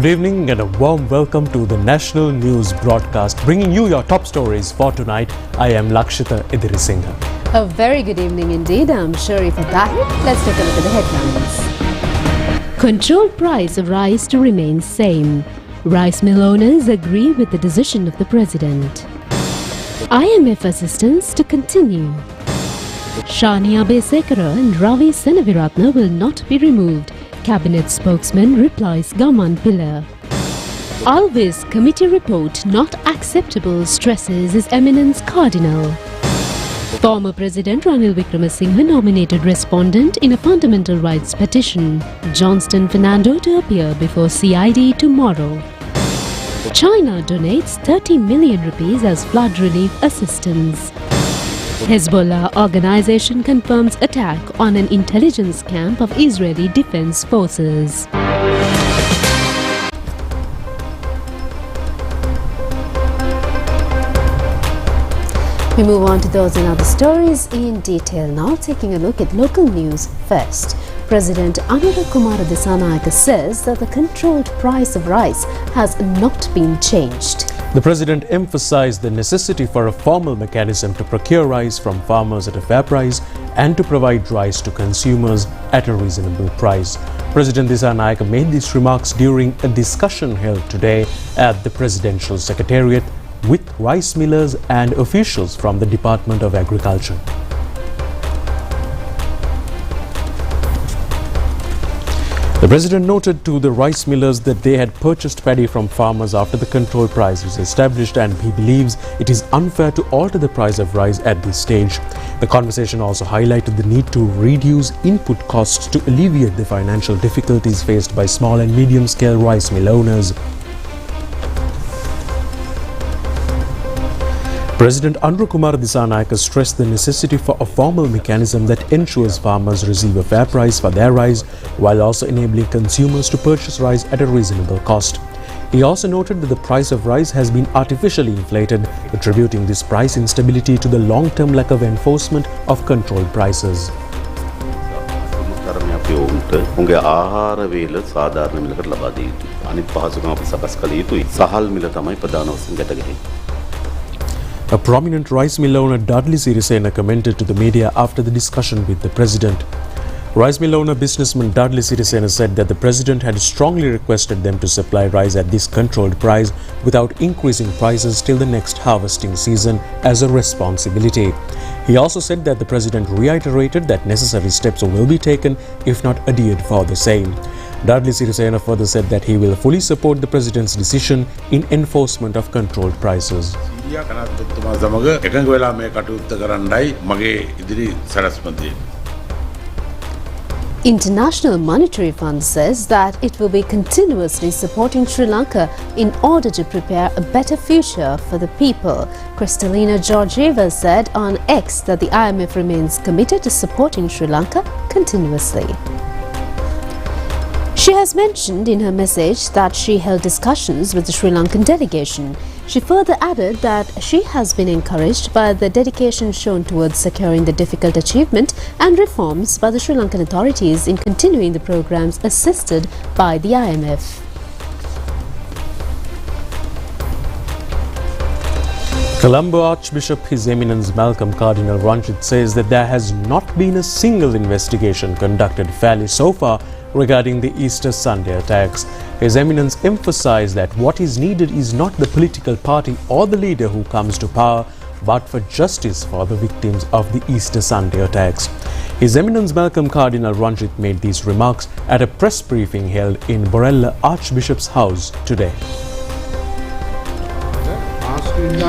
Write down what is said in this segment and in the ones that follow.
Good evening and a warm welcome to the National News Broadcast, bringing you your top stories for tonight. I am Lakshita Idirisingha. A very good evening indeed. I'm Sharifah Tahir. Let's take a look at the headlines. Controlled price of rice to remain same. Rice mill owners agree with the decision of the president. IMF assistance to continue. Shani Abesekara and Ravi Senaviratna will not be removed. Cabinet spokesman replies Gaman Pillar. Always committee report not acceptable, stresses His Eminence Cardinal. Former President Ranil Wickremesinghe nominated respondent in a fundamental rights petition. Johnston Fernando to appear before CID tomorrow. China donates 30 million rupees as flood relief assistance. Hezbollah organization confirms attack on an intelligence camp of Israeli Defense Forces. We move on to those and other stories in detail now, taking a look at local news first. President Anura Kumara Dissanayake says that the controlled price of rice has not been changed. The president emphasized the necessity for a formal mechanism to procure rice from farmers at a fair price and to provide rice to consumers at a reasonable price. President Dissanayake made these remarks during a discussion held today at the Presidential Secretariat with rice millers and officials from the Department of Agriculture. The president noted to the rice millers that they had purchased paddy from farmers after the control price was established, and he believes it is unfair to alter the price of rice at this stage. The conversation also highlighted the need to reduce input costs to alleviate the financial difficulties faced by small and medium-scale rice mill owners. President Anura Kumara Dissanayake stressed the necessity for a formal mechanism that ensures farmers receive a fair price for their rice while also enabling consumers to purchase rice at a reasonable cost. He also noted that the price of rice has been artificially inflated, attributing this price instability to the long-term lack of enforcement of controlled prices. A prominent rice mill owner, Dudley Sirisena, commented to the media after the discussion with the president. Rice mill owner businessman Dudley Sirisena said that the president had strongly requested them to supply rice at this controlled price without increasing prices till the next harvesting season as a responsibility. He also said that the president reiterated that necessary steps will be taken if not adhered for the same. Dudley Sirisena further said that he will fully support the president's decision in enforcement of controlled prices. International Monetary Fund says that it will be continuously supporting Sri Lanka in order to prepare a better future for the people. Kristalina Georgieva said on X that the IMF remains committed to supporting Sri Lanka continuously. She has mentioned in her message that she held discussions with the Sri Lankan delegation. She further added that she has been encouraged by the dedication shown towards securing the difficult achievement and reforms by the Sri Lankan authorities in continuing the programs assisted by the IMF. Colombo Archbishop His Eminence Malcolm Cardinal Ranjit says that there has not been a single investigation conducted fairly so far regarding the Easter Sunday attacks. His Eminence emphasized that what is needed is not the political party or the leader who comes to power, but for justice for the victims of the Easter Sunday attacks. His Eminence Malcolm Cardinal Ranjit made these remarks at a press briefing held in Borella Archbishop's house today.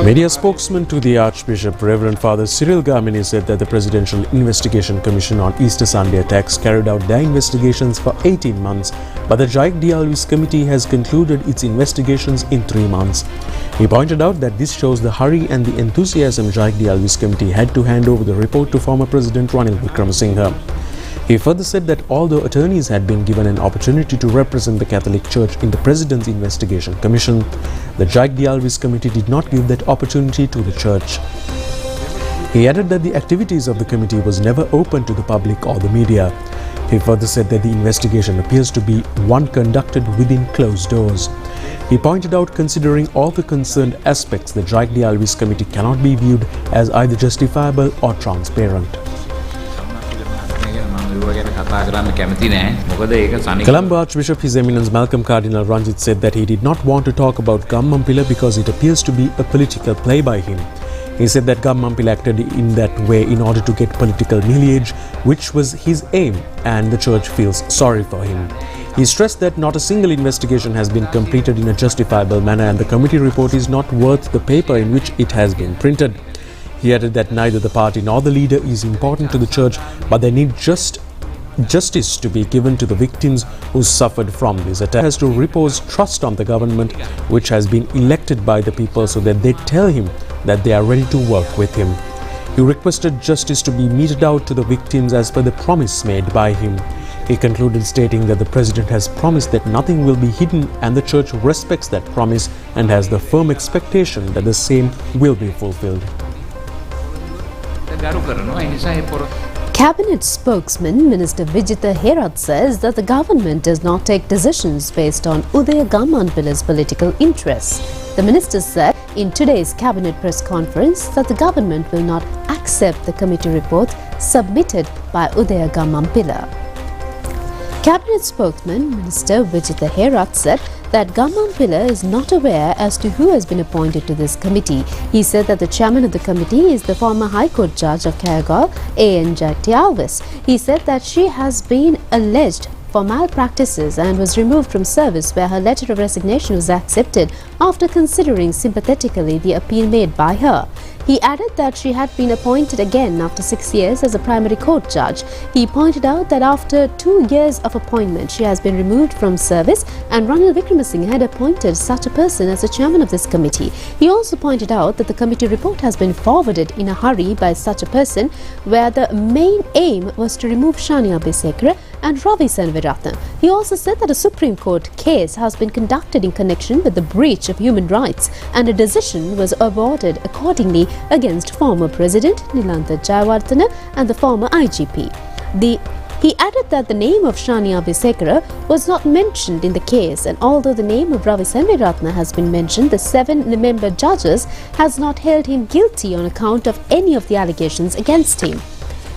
Media spokesman to the Archbishop, Reverend Father Cyril Gamini, said that the Presidential Investigation Commission on Easter Sunday attacks carried out their investigations for 18 months, but the Jaic Dialog Committee has concluded its investigations in 3 months. He pointed out that this shows the hurry and the enthusiasm Jaic Dialog Committee had to hand over the report to former President Ranil Wickremesinghe. He further said that although attorneys had been given an opportunity to represent the Catholic Church in the President's Investigation Commission, the Jaic Dialog Committee did not give that opportunity to the Church. He added that the activities of the committee was never open to the public or the media. He further said that the investigation appears to be one conducted within closed doors. He pointed out, considering all the concerned aspects, the Jayak Alvis committee cannot be viewed as either justifiable or transparent. Colombo Archbishop His Eminence Malcolm Cardinal Ranjit said that he did not want to talk about Gammampila because it appears to be a political play by him. He said that Gammampila acted in that way in order to get political mileage, which was his aim, and the church feels sorry for him. He stressed that not a single investigation has been completed in a justifiable manner, and the committee report is not worth the paper in which it has been printed. He added that neither the party nor the leader is important to the church, but they need justice to be given to the victims who suffered from this attack. He has to repose trust on the government, which has been elected by the people, so that they tell him that they are ready to work with him. He requested justice to be meted out to the victims as per the promise made by him. He concluded stating that the president has promised that nothing will be hidden, and the church respects that promise and has the firm expectation that the same will be fulfilled. Cabinet spokesman Minister Vijitha Herath says that the government does not take decisions based on Udaya Gammanpila's political interests. The minister said in today's cabinet press conference that the government will not accept the committee report submitted by Udaya Gammanpila. Cabinet spokesman Minister Vijitha Herath said that Gammampila is not aware as to who has been appointed to this committee. He said that the chairman of the committee is the former High Court Judge of Karagal, A.N. Jayak Alvis. He said that she has been alleged for malpractices and was removed from service, where her letter of resignation was accepted after considering sympathetically the appeal made by her. He added that she had been appointed again after 6 years as a primary court judge. He pointed out that after 2 years of appointment, she has been removed from service, and Ranil Wickremesinghe had appointed such a person as the chairman of this committee. He also pointed out that the committee report has been forwarded in a hurry by such a person, where the main aim was to remove Shania Besekra and Ravi Senviratne. He also said that a Supreme Court case has been conducted in connection with the breach of human rights, and a decision was awarded accordingly against former President Nilantha Jayawardena and the former IGP. He added that the name of Shania Besekra was not mentioned in the case, and although the name of Ravi Senviratne has been mentioned, the 7-member judges has not held him guilty on account of any of the allegations against him.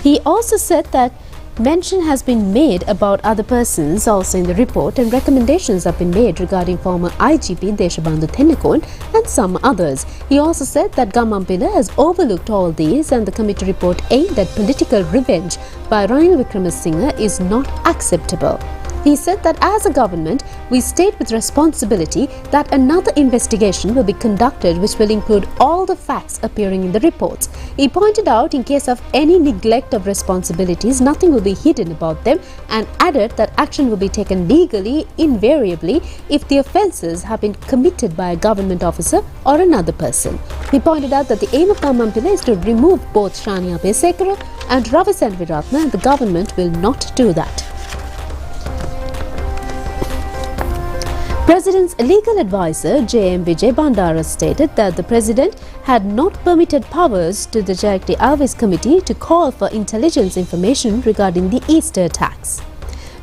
He also said that mention has been made about other persons also in the report, and recommendations have been made regarding former IGP Deshabandhu Thennakoon and some others. He also said that Gammampila has overlooked all these, and the committee report aimed at political revenge by Ranil Wickremesinghe is not acceptable. He said that as a government, we state with responsibility that another investigation will be conducted which will include all the facts appearing in the reports. He pointed out in case of any neglect of responsibilities, nothing will be hidden about them, and added that action will be taken legally, invariably, if the offences have been committed by a government officer or another person. He pointed out that the aim of Gammampila is to remove both Shania Besekra and Ravi Senviratne, and the government will not do that. President's legal advisor J.M. Vijay Bandara stated that the President had not permitted powers to the Jayak Alvis committee to call for intelligence information regarding the Easter attacks.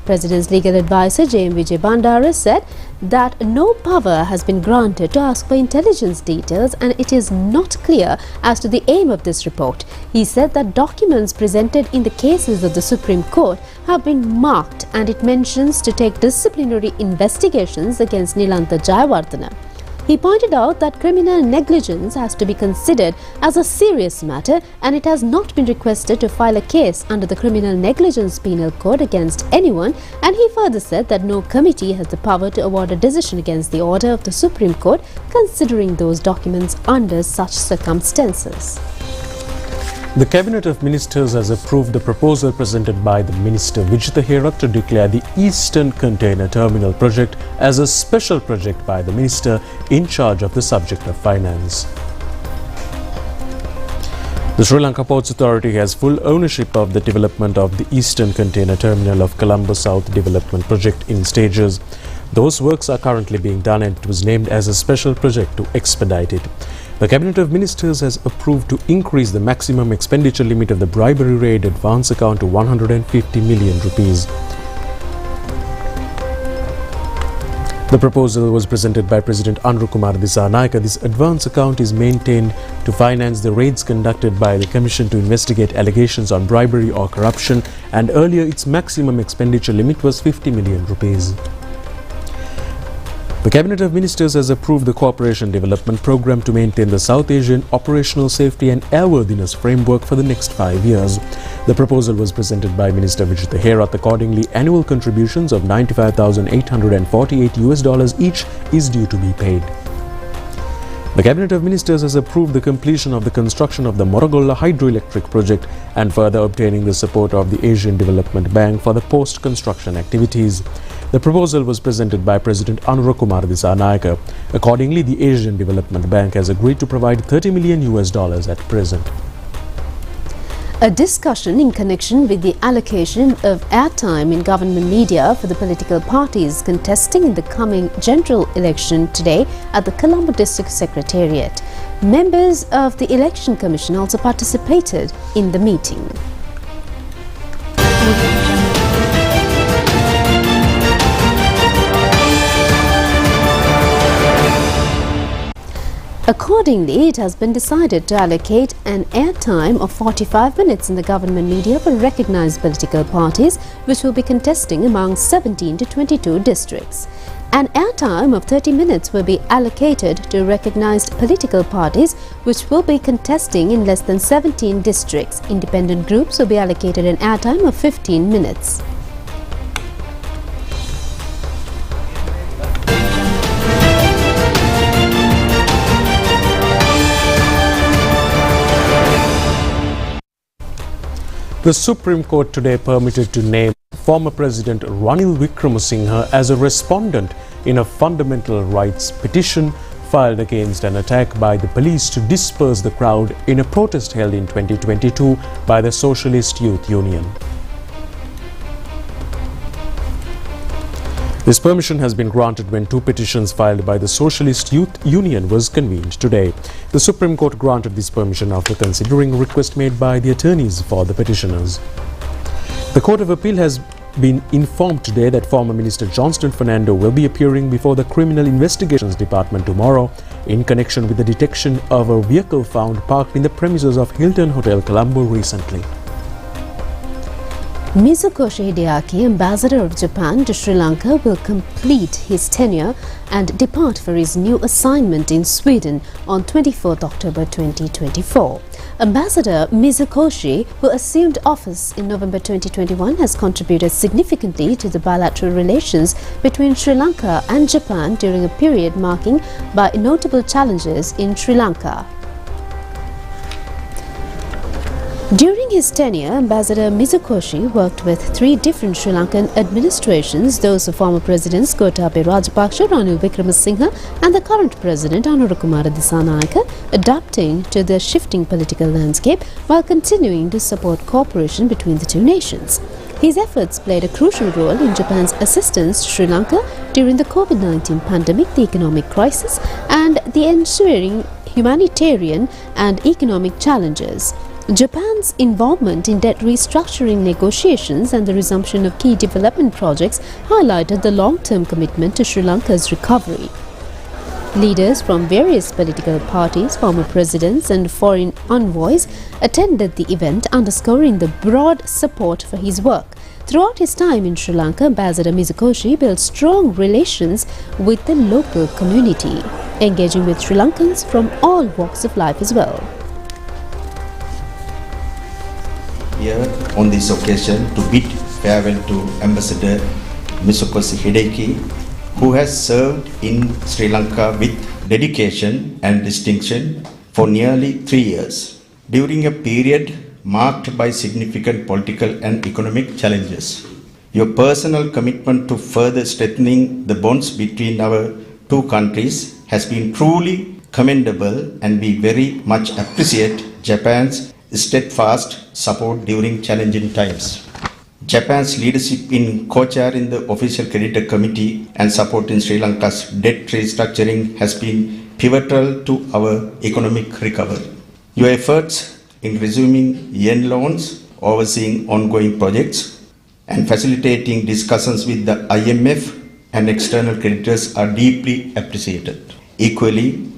President's legal advisor J.M. Vijay Bandara said that no power has been granted to ask for intelligence details, and it is not clear as to the aim of this report. He said that documents presented in the cases of the Supreme Court have been marked, and it mentions to take disciplinary investigations against Nilantha Jayawardena. He pointed out that criminal negligence has to be considered as a serious matter, and it has not been requested to file a case under the Criminal Negligence Penal Code against anyone, and he further said that no committee has the power to award a decision against the order of the Supreme Court, considering those documents under such circumstances. The Cabinet of Ministers has approved the proposal presented by the Minister Vijitha Herath to declare the Eastern Container Terminal project as a special project by the Minister in charge of the subject of finance. The Sri Lanka Ports Authority has full ownership of the development of the Eastern Container Terminal of Colombo South Development Project in stages. Those works are currently being done, and it was named as a special project to expedite it. The Cabinet of Ministers has approved to increase the maximum expenditure limit of the bribery raid advance account to 150 million rupees. The proposal was presented by President Anurukumar Dissanayake. This advance account is maintained to finance the raids conducted by the Commission to investigate allegations on bribery or corruption, and earlier its maximum expenditure limit was 50 million rupees. The Cabinet of Ministers has approved the Cooperation Development Programme to maintain the South Asian Operational Safety and Airworthiness Framework for the next 5 years. The proposal was presented by Minister Vijitha Herath. Accordingly, annual contributions of $95,848 each is due to be paid. The Cabinet of Ministers has approved the completion of the construction of the Moragolla hydroelectric project and further obtaining the support of the Asian Development Bank for the post-construction activities. The proposal was presented by President Anurukumar Dissanayake. Accordingly, the Asian Development Bank has agreed to provide $30 million at present. A discussion in connection with the allocation of airtime in government media for the political parties contesting in the coming general election today at the Colombo District Secretariat. Members of the Election Commission also participated in the meeting. Accordingly, it has been decided to allocate an airtime of 45 minutes in the government media for recognized political parties, which will be contesting among 17 to 22 districts. An airtime of 30 minutes will be allocated to recognized political parties, which will be contesting in less than 17 districts. Independent groups will be allocated an airtime of 15 minutes. The Supreme Court today permitted to name former President Ranil Wickremesinghe as a respondent in a fundamental rights petition filed against an attack by the police to disperse the crowd in a protest held in 2022 by the Socialist Youth Union. This permission has been granted when two petitions filed by the Socialist Youth Union was convened today. The Supreme Court granted this permission after considering a request made by the attorneys for the petitioners. The Court of Appeal has been informed today that former Minister Johnston Fernando will be appearing before the Criminal Investigations Department tomorrow in connection with the detection of a vehicle found parked in the premises of Hilton Hotel Colombo recently. Mizokoshi Hideaki, ambassador of Japan to Sri Lanka, will complete his tenure and depart for his new assignment in Sweden on 24th October 2024. Ambassador Mizokoshi, who assumed office in November 2021, has contributed significantly to the bilateral relations between Sri Lanka and Japan during a period marked by notable challenges in Sri Lanka. During his tenure, Ambassador Mizokoshi worked with three different Sri Lankan administrations, those of former Presidents Gotabaya Rajapaksa, Ranil Wickremesinghe and the current President Anurukumar Dissanayake, adapting to the shifting political landscape while continuing to support cooperation between the two nations. His efforts played a crucial role in Japan's assistance to Sri Lanka during the COVID-19 pandemic, the economic crisis and the ensuing humanitarian and economic challenges. Japan's involvement in debt restructuring negotiations and the resumption of key development projects highlighted the long-term commitment to Sri Lanka's recovery. Leaders from various political parties, former presidents and foreign envoys attended the event, underscoring the broad support for his work. Throughout his time in Sri Lanka, Ambassador Mizokoshi built strong relations with the local community, engaging with Sri Lankans from all walks of life as well. Here on this occasion to bid farewell to Ambassador Mizokoshi Hideki, who has served in Sri Lanka with dedication and distinction for nearly 3 years, during a period marked by significant political and economic challenges. Your personal commitment to further strengthening the bonds between our two countries has been truly commendable, and we very much appreciate Japan's steadfast support during challenging times. Japan's leadership in co-chairing the Official Creditor Committee and support in Sri Lanka's debt restructuring has been pivotal to our economic recovery. Your efforts in resuming yen loans, overseeing ongoing projects, and facilitating discussions with the IMF and external creditors are deeply appreciated. Equally,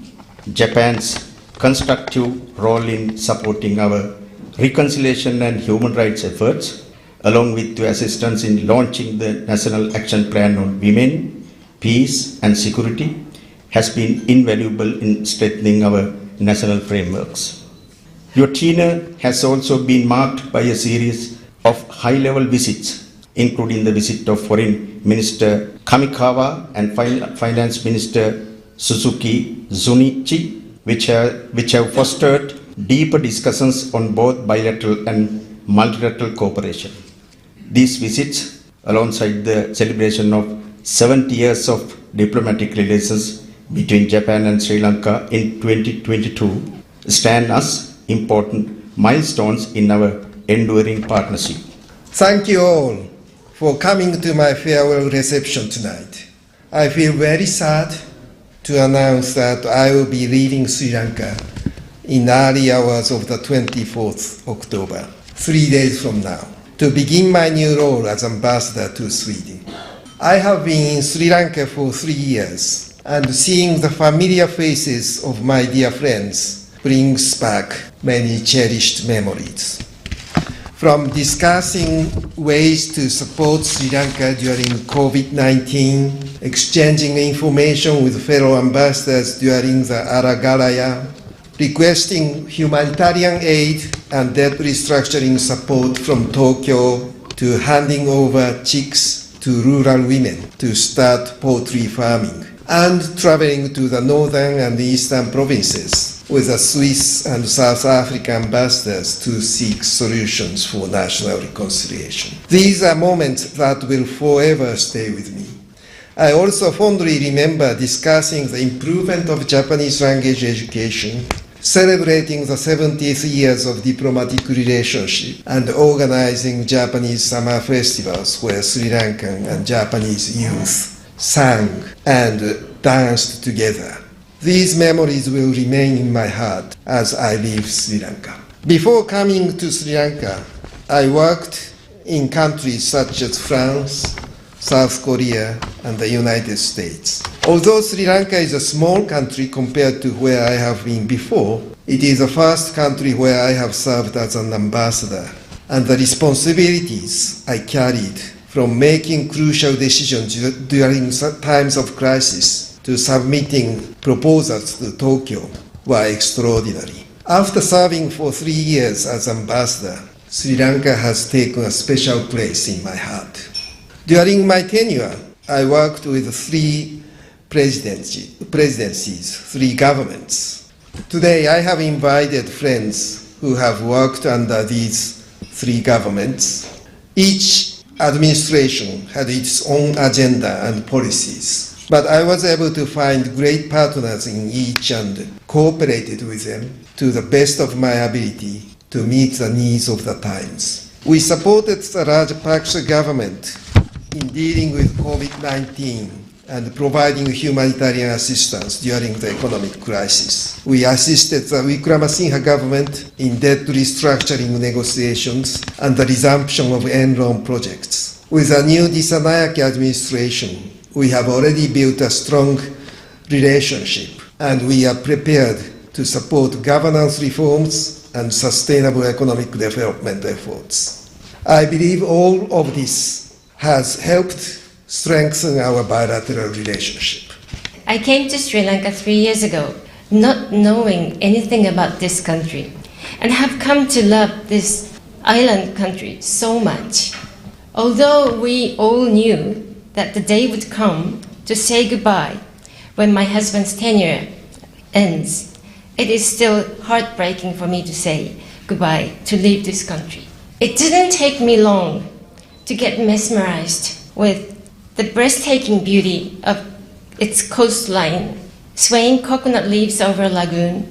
Japan's constructive role in supporting our reconciliation and human rights efforts, along with your assistance in launching the National Action Plan on Women, Peace and Security, has been invaluable in strengthening our national frameworks. Your tenure has also been marked by a series of high-level visits, including the visit of Foreign Minister Kamikawa and Finance Minister Suzuki Zunichi, which have fostered deeper discussions on both bilateral and multilateral cooperation. These visits, alongside the celebration of 70 years of diplomatic relations between Japan and Sri Lanka in 2022, stand as important milestones in our enduring partnership. Thank you all for coming to my farewell reception tonight. I feel very sad to announce that I will be leaving Sri Lanka in early hours of the 24th October, 3 days from now, to begin my new role as ambassador to Sweden. I have been in Sri Lanka for 3 years, and seeing the familiar faces of my dear friends brings back many cherished memories. From discussing ways to support Sri Lanka during COVID-19, exchanging information with fellow ambassadors during the Aragalaya, requesting humanitarian aid and debt restructuring support from Tokyo, to handing over chicks to rural women to start poultry farming, and traveling to the northern and eastern provinces with the Swiss and South African ambassadors to seek solutions for national reconciliation. These are moments that will forever stay with me. I also fondly remember discussing the improvement of Japanese language education, celebrating the 70th years of diplomatic relationship, and organizing Japanese summer festivals where Sri Lankan and Japanese youth sang and danced together. These memories will remain in my heart as I leave Sri Lanka. Before coming to Sri Lanka, I worked in countries such as France, South Korea, and the United States. Although Sri Lanka is a small country compared to where I have been before, it is the first country where I have served as an ambassador, and the responsibilities I carried, from making crucial decisions during times of crisis to submitting proposals to Tokyo, were extraordinary. After serving for 3 years as ambassador, Sri Lanka has taken a special place in my heart. During my tenure, I worked with 3 presidencies, 3 governments. Today, I have invited friends who have worked under these 3 governments. Each administration had its own agenda and policies, but I was able to find great partners in each and cooperated with them to the best of my ability to meet the needs of the times. We supported the Rajapaksa government in dealing with COVID-19 and providing humanitarian assistance during the economic crisis. We assisted the Wickramasinghe government in debt restructuring negotiations and the resumption of Enron projects. With the new Dissanayake administration, we have already built a strong relationship, and we are prepared to support governance reforms and sustainable economic development efforts. I believe all of this has helped strengthen our bilateral relationship. I came to Sri Lanka 3 years ago, not knowing anything about this country, and have come to love this island country so much. Although we all knew that the day would come to say goodbye when my husband's tenure ends, it is still heartbreaking for me to say goodbye, to leave this country. It didn't take me long to get mesmerized with the breathtaking beauty of its coastline, swaying coconut leaves over a lagoon,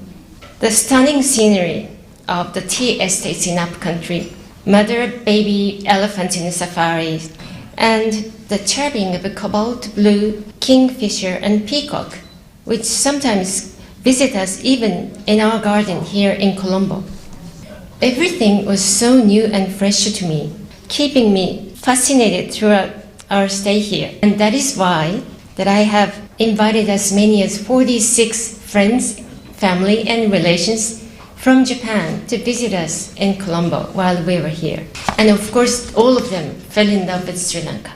the stunning scenery of the tea estates in upcountry, mother-baby elephants in safaris, and the chirping of a cobalt blue kingfisher and peacock, which sometimes visit us even in our garden here in Colombo. Everything was so new and fresh to me, keeping me fascinated throughout our stay here. And that is why that I have invited as many as 46 friends, family and relations from Japan to visit us in Colombo while we were here. And of course, all of them fell in love with Sri Lanka.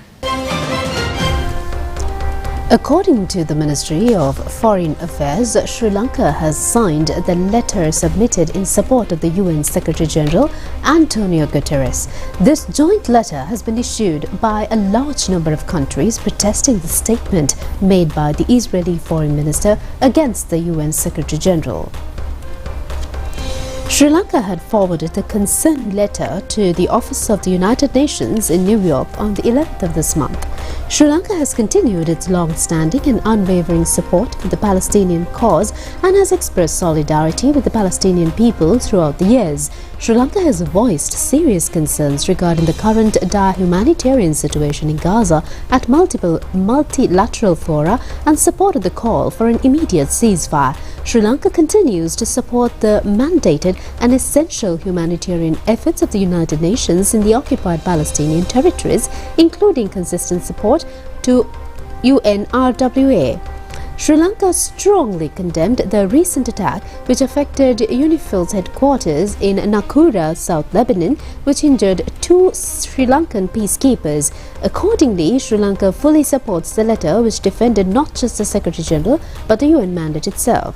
According to the Ministry of Foreign Affairs, Sri Lanka has signed the letter submitted in support of the UN Secretary-General Antonio Guterres. This joint letter has been issued by a large number of countries protesting the statement made by the Israeli Foreign Minister against the UN Secretary-General. Sri Lanka had forwarded the concerned letter to the Office of the United Nations in New York on the 11th of this month. Sri Lanka has continued its long-standing and unwavering support for the Palestinian cause and has expressed solidarity with the Palestinian people throughout the years. Sri Lanka has voiced serious concerns regarding the current dire humanitarian situation in Gaza at multiple multilateral fora and supported the call for an immediate ceasefire. Sri Lanka continues to support the mandated and essential humanitarian efforts of the United Nations in the occupied Palestinian territories, including consistent support to UNRWA. Sri Lanka strongly condemned the recent attack which affected UNIFIL's headquarters in Nakura, South Lebanon, which injured 2 Sri Lankan peacekeepers. Accordingly, Sri Lanka fully supports the letter which defended not just the Secretary-General but the UN mandate itself.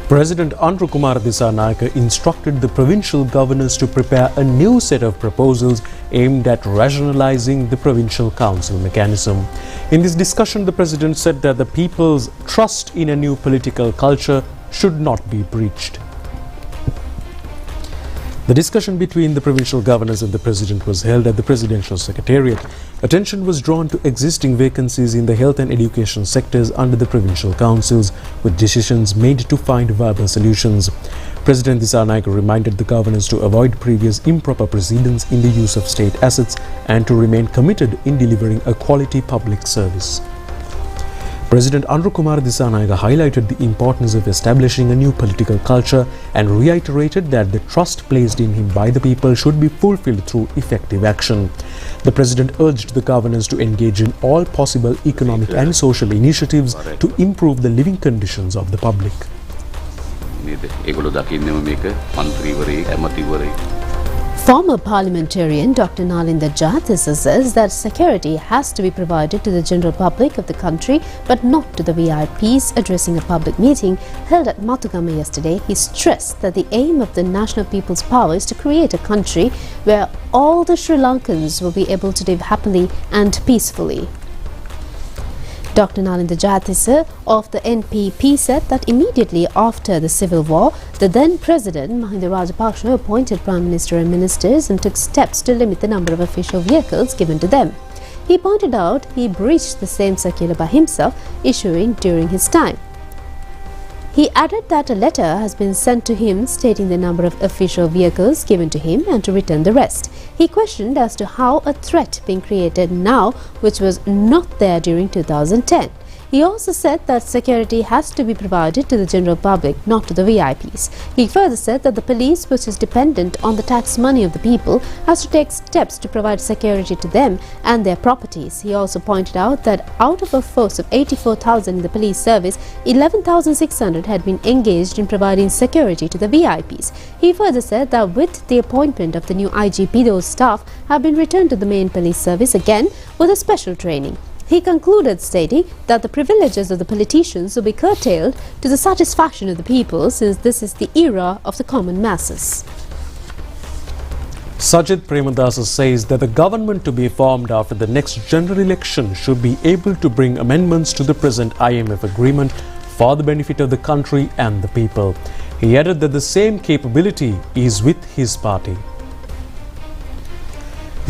President Andru Kumar Dissanayake instructed the provincial governors to prepare a new set of proposals aimed at rationalizing the provincial council mechanism. In this discussion, the president said that the people's trust in a new political culture should not be breached. The discussion between the provincial governors and the president was held at the presidential secretariat. Attention was drawn to existing vacancies in the health and education sectors under the provincial councils, with decisions made to find viable solutions. President Dissanayake reminded the governors to avoid previous improper precedents in the use of state assets and to remain committed in delivering a quality public service. President Andru Kumar Dissanayake highlighted the importance of establishing a new political culture and reiterated that the trust placed in him by the people should be fulfilled through effective action. The president urged the governors to engage in all possible economic and social initiatives to improve the living conditions of the public. Former parliamentarian Dr. Nalinda Jathisa says that security has to be provided to the general public of the country but not to the VIPs. Addressing a public meeting held at Matugama yesterday, he stressed that the aim of the National People's Power is to create a country where all the Sri Lankans will be able to live happily and peacefully. Dr. Nalinda Jathisa of the NPP said that immediately after the civil war, the then President Mahinda Rajapaksa appointed Prime Minister and ministers and took steps to limit the number of official vehicles given to them. He pointed out he breached the same circular by himself, issuing during his time. He added that a letter has been sent to him stating the number of official vehicles given to him and to return the rest. He questioned as to how a threat being created now which was not there during 2010. He also said that security has to be provided to the general public, not to the VIPs. He further said that the police, which is dependent on the tax money of the people, has to take steps to provide security to them and their properties. He also pointed out that out of a force of 84,000 in the police service, 11,600 had been engaged in providing security to the VIPs. He further said that with the appointment of the new IGP, those staff have been returned to the main police service again with a special training. He concluded stating that the privileges of the politicians will be curtailed to the satisfaction of the people, since this is the era of the common masses. Sajid Premadasa says that the government to be formed after the next general election should be able to bring amendments to the present IMF agreement for the benefit of the country and the people. He added that the same capability is with his party.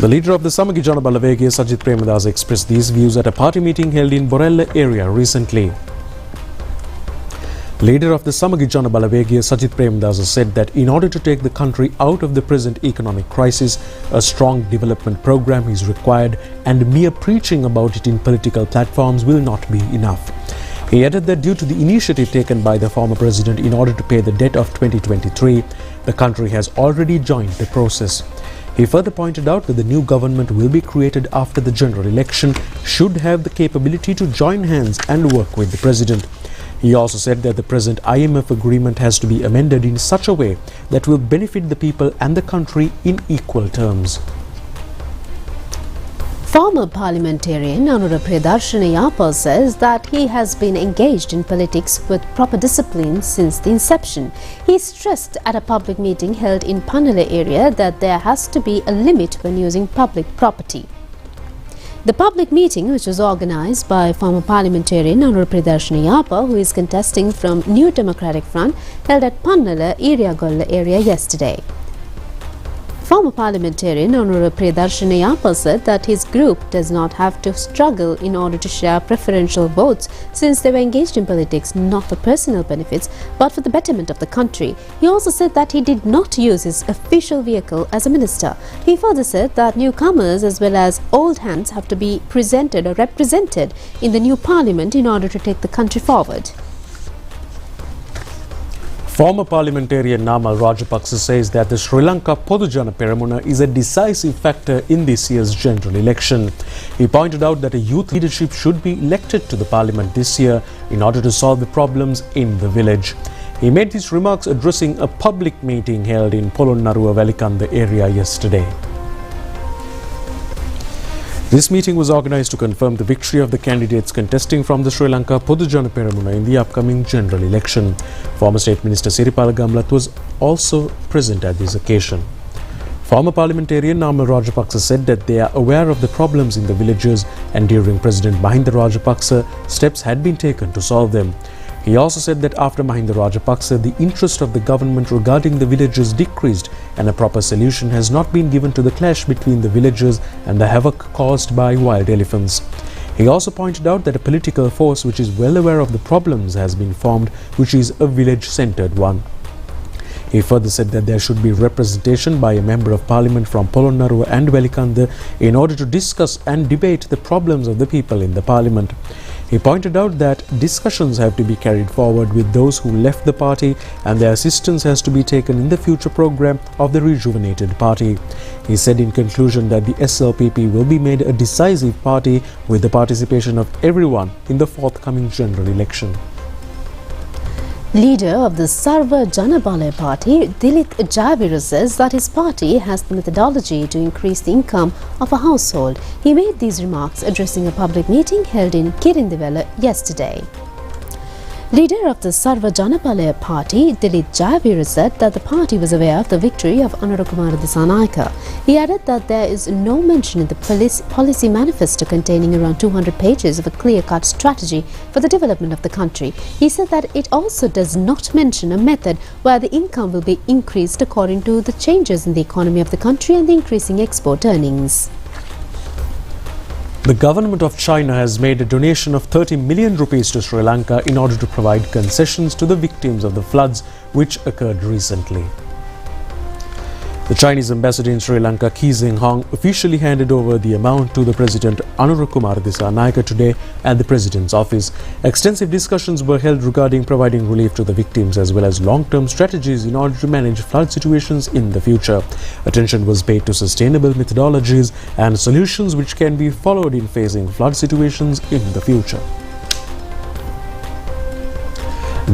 The leader of the Samagi Jana Balavegiya, Sajid Premadasa, expressed these views at a party meeting held in Borella area recently. Leader of the Samagi Jana Balavegiya, Sajid Premadasa, said that in order to take the country out of the present economic crisis, a strong development program is required and mere preaching about it in political platforms will not be enough. He added that due to the initiative taken by the former president in order to pay the debt of 2023, the country has already joined the process. He further pointed out that the new government will be created after the general election should have the capability to join hands and work with the president. He also said that the present IMF agreement has to be amended in such a way that will benefit the people and the country in equal terms. Former parliamentarian Anura Priyadarshini says that he has been engaged in politics with proper discipline since the inception. He stressed at a public meeting held in Pannala area that there has to be a limit when using public property. The public meeting, which was organized by former parliamentarian Anura Priyadarshini, who is contesting from New Democratic Front, held at Pannala area yesterday. Former parliamentarian Anura Priyadarshini said that his group does not have to struggle in order to share preferential votes since they were engaged in politics not for personal benefits but for the betterment of the country. He also said that he did not use his official vehicle as a minister. He further said that newcomers as well as old hands have to be presented or represented in the new parliament in order to take the country forward. Former parliamentarian Namal Rajapaksa says that the Sri Lanka Podujana Peramuna is a decisive factor in this year's general election. He pointed out that a youth leadership should be elected to the parliament this year in order to solve the problems in the village. He made these remarks addressing a public meeting held in Polonnaruwa Velikanda area yesterday. This meeting was organized to confirm the victory of the candidates contesting from the Sri Lanka Podujana Peramuna in the upcoming general election. Former State Minister Siripala Gamlath was also present at this occasion. Former parliamentarian Namal Rajapaksa said that they are aware of the problems in the villages and during President Mahinda Rajapaksa, steps had been taken to solve them. He also said that after Mahinda Rajapaksa, the interest of the government regarding the villages decreased and a proper solution has not been given to the clash between the villages and the havoc caused by wild elephants. He also pointed out that a political force which is well aware of the problems has been formed, which is a village-centered one. He further said that there should be representation by a member of parliament from Polonnaruwa and Velikanda in order to discuss and debate the problems of the people in the parliament. He pointed out that discussions have to be carried forward with those who left the party and their assistance has to be taken in the future program of the rejuvenated party. He said in conclusion that the SLPP will be made a decisive party with the participation of everyone in the forthcoming general election. Leader of the Sarva Janabala Party, Dilip Jayavira, says that his party has the methodology to increase the income of a household. He made these remarks addressing a public meeting held in Kirindivela yesterday. Leader of the Sarva Janabala Party, Dilip Jayavira, said that the party was aware of the victory of Anurukumara Dissanayake. He added that there is no mention in the policy manifesto containing around 200 pages of a clear-cut strategy for the development of the country. He said that it also does not mention a method where the income will be increased according to the changes in the economy of the country and the increasing export earnings. The government of China has made a donation of 30 million rupees to Sri Lanka in order to provide concessions to the victims of the floods which occurred recently. The Chinese ambassador in Sri Lanka, Ki Zeng Hong, officially handed over the amount to the President Anurukumara Dissanayake today at the President's office. Extensive discussions were held regarding providing relief to the victims as well as long-term strategies in order to manage flood situations in the future. Attention was paid to sustainable methodologies and solutions which can be followed in facing flood situations in the future.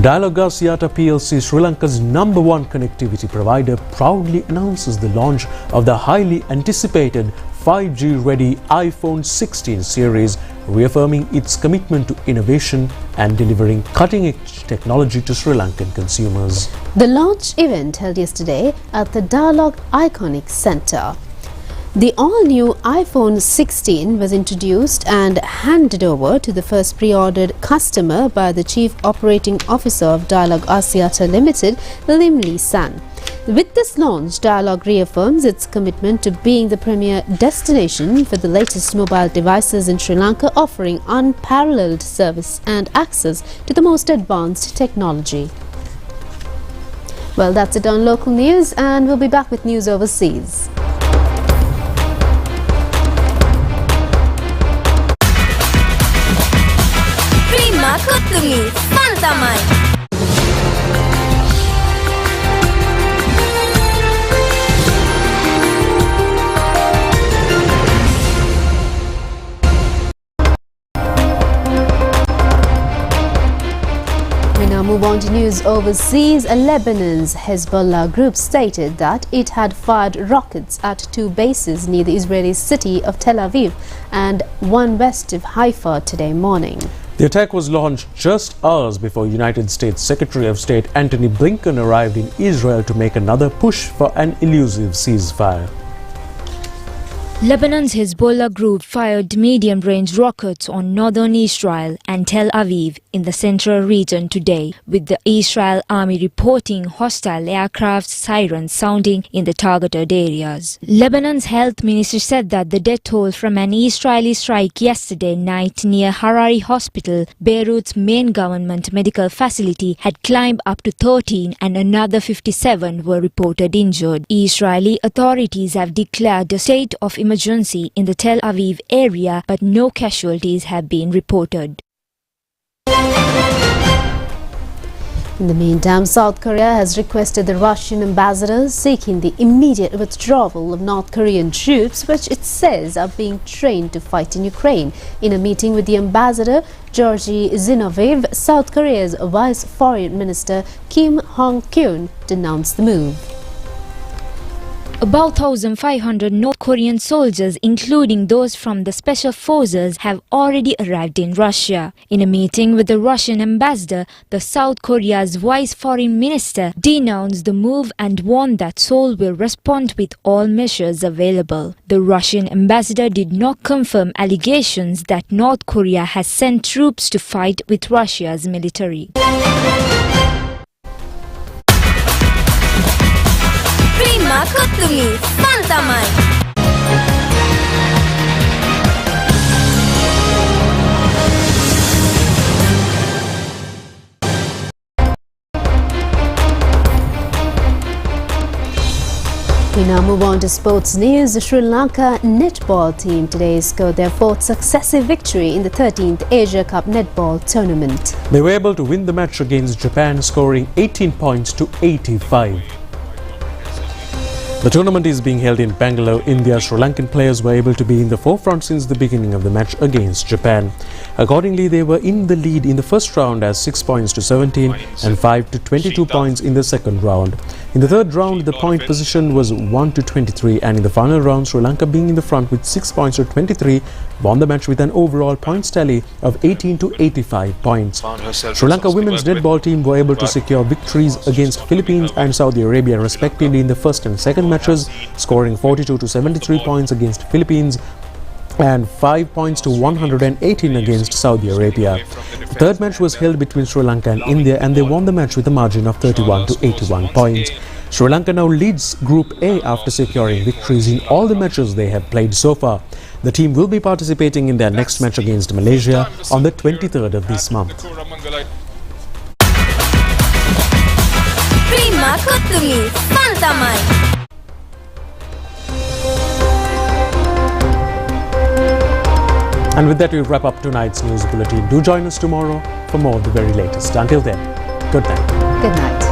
Dialog Axiata PLC, Sri Lanka's #1 connectivity provider, proudly announces the launch of the highly anticipated 5G-ready iPhone 16 series, reaffirming its commitment to innovation and delivering cutting-edge technology to Sri Lankan consumers. The launch event held yesterday at the Dialog Iconic Centre. The all-new iPhone 16 was introduced and handed over to the first pre-ordered customer by the Chief Operating Officer of Dialog Axiata Limited, Lim Lee San. With this launch, Dialog reaffirms its commitment to being the premier destination for the latest mobile devices in Sri Lanka, offering unparalleled service and access to the most advanced technology. Well, that's it on local news, and we'll be back with news overseas. Terima Kutumi Santamai. We now move on to news overseas. Lebanon's Hezbollah group stated that it had fired rockets at 2 bases near the Israeli city of Tel Aviv and one west of Haifa today morning. The attack was launched just hours before United States Secretary of State Antony Blinken arrived in Israel to make another push for an elusive ceasefire. Lebanon's Hezbollah group fired medium-range rockets on northern Israel and Tel Aviv in the central region today, with the Israel army reporting hostile aircraft sirens sounding in the targeted areas. Lebanon's health ministry said that the death toll from an Israeli strike yesterday night near Harari Hospital, Beirut's main government medical facility, had climbed up to 13 and another 57 were reported injured. Israeli authorities have declared a state of emergency in the Tel Aviv area, but no casualties have been reported. In the meantime, South Korea has requested the Russian ambassador seeking the immediate withdrawal of North Korean troops, which it says are being trained to fight in Ukraine. In a meeting with the ambassador, Georgy Zinoviev, South Korea's Vice Foreign Minister Kim Hong-kyun denounced the move. About 1,500 North Korean soldiers, including those from the special forces, have already arrived in Russia. In a meeting with the Russian ambassador, the South Korea's vice foreign minister denounced the move and warned that Seoul will respond with all measures available. The Russian ambassador did not confirm allegations that North Korea has sent troops to fight with Russia's military. Terima Kutumi Santamai. We now move on to sports news. The Sri Lanka netball team today scored their 4th successive victory in the 13th Asia Cup netball tournament. They were able to win the match against Japan, scoring 18 points to 85. The tournament is being held in Bangalore, India. Sri Lankan players were able to be in the forefront since the beginning of the match against Japan. Accordingly, they were in the lead in the first round as 6 points to 17 and 5 to 22 points in the second round. In the third round, the point position was 1 to 23, and in the final round, Sri Lanka, being in the front with 6 points to 23, won the match with an overall points tally of 18 to 85 points. Sri Lanka women's netball team were able to secure victories against Philippines and Saudi Arabia respectively in the first and second matches, scoring 42 to 73 points against Philippines and 5 points to 118 against Saudi Arabia. The third match was held between Sri Lanka and India, and they won the match with a margin of 31 to 81 points. Sri Lanka now leads Group A after securing victories in all the matches they have played so far. The team will be participating in their next match against Malaysia on the 23rd of this month. Terima Kutumi Santamai. And with that, we wrap up tonight's news bulletin. Do join us tomorrow for more of the very latest. Until then, good night. Good night.